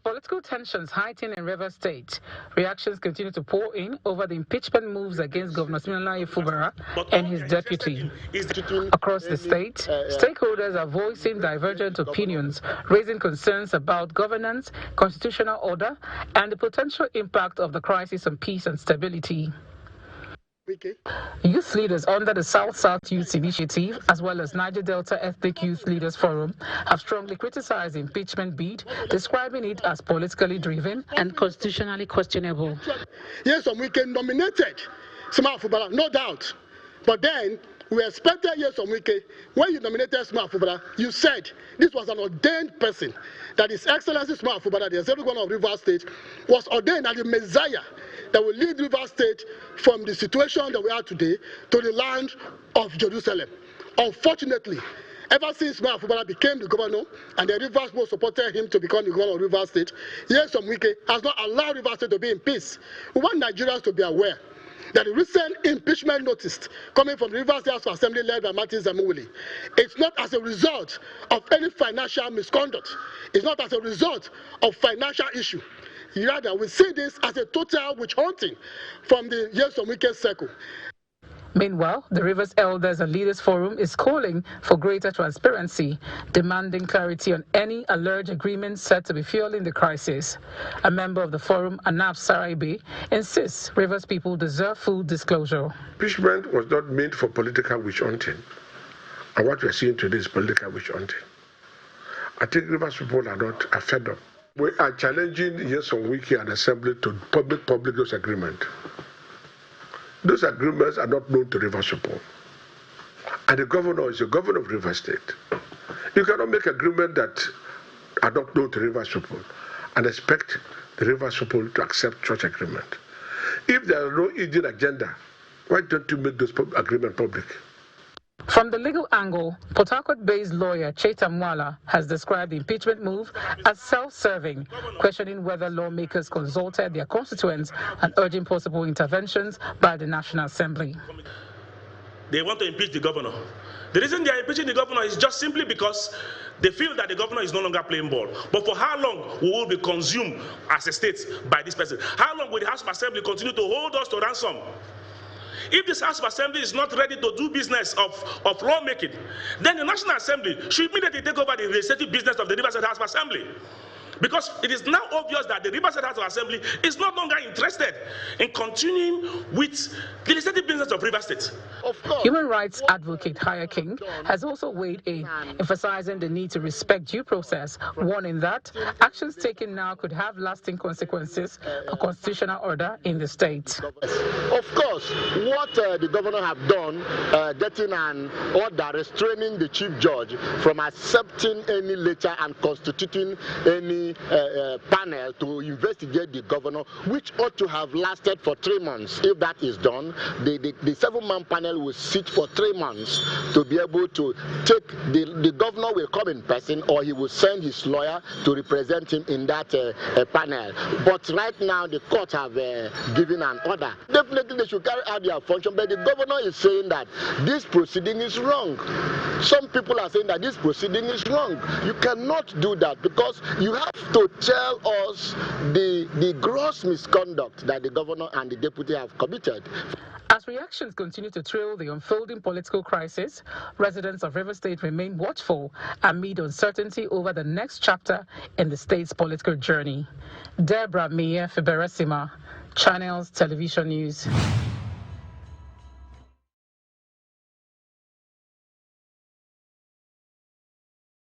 As political tensions heighten in Rivers State, reactions continue to pour in over the impeachment moves against Governor Fubara and his deputy. Across the state, stakeholders are voicing divergent opinions, raising concerns about governance, constitutional order, and the potential impact of the crisis on peace and stability. Youth leaders under the South-South Youth Initiative, as well as Niger Delta Ethnic Youth Leaders Forum, have strongly criticized the impeachment bid, describing it as politically driven and constitutionally questionable. Yes, we can nominated Fubara, no doubt. But then we expected when you nominated Fubara, you said this was an ordained person, that His Excellency Fubara, the Executive Governor of Rivers State, was ordained as the Messiah that will lead Rivers State from the situation that we are today to the land of Jerusalem. Unfortunately, ever since Fubara became the governor and the Rivers people supported him to become the governor of Rivers State, Wike has not allowed Rivers State to be in peace. We want Nigerians to be aware that the recent impeachment notice coming from the Rivers State House of Assembly led by Martin Zamuwili, it's not as a result of any financial misconduct. It's not as a result of financial issue. Rather, we see this as a total witch hunting from the Wike circle. Meanwhile, the Rivers Elders and Leaders Forum is calling for greater transparency, demanding clarity on any alleged agreements said to be fueling the crisis. A member of the forum, Anaf Saraibe, insists Rivers people deserve full disclosure. Impeachment was not meant for political witch hunting, and what we are seeing today is political witch hunting. I think Rivers people are not fed up. We are challenging Wike and Assembly to public those agreements. Those agreements are not known to Rivers people. And the governor is the governor of Rivers State. You cannot make agreements that are not known to Rivers people and expect the Rivers people to accept such agreement. If there are no hidden agenda, why don't you make those agreements public? From the legal angle, Port Harcourt-based lawyer Cheta Mwala has described the impeachment move as self-serving, questioning whether lawmakers consulted their constituents and urging possible interventions by the National Assembly. They want to impeach the governor. The reason they are impeaching the governor is just simply because they feel that the governor is no longer playing ball. But for how long we will be consumed as a state by this person? How long will the House of Assembly continue to hold us to ransom? If this House of Assembly is not ready to do business of lawmaking, then the National Assembly should immediately take over the legislative business of the Rivers State House of Assembly. Because it is now obvious that the Rivers State House of Assembly is no longer interested in continuing with the legislative business of Rivers State. Human rights advocate Haya King has also weighed in, emphasizing the need to respect due process, warning that actions taken now could have lasting consequences for constitutional order in the state. Of course, what the governor have done, getting an order restraining the chief judge from accepting any letter and constituting any panel to investigate the governor, which ought to have lasted for 3 months. If that is done, the 7-man panel will sit for 3 months to be able to take the governor will come in person, or he will send his lawyer to represent him in that panel. But right now the court have given an order. Definitely they should carry out their function, but the governor is saying that this proceeding is wrong. Some people are saying that this proceeding is wrong. You cannot do that, because you have to tell us the gross misconduct that the governor and the deputy have committed. As reactions continue to trail the unfolding political crisis, residents of Rivers State remain watchful amid uncertainty over the next chapter in the state's political journey. Deborah Meyer Fubara, Channels Television News.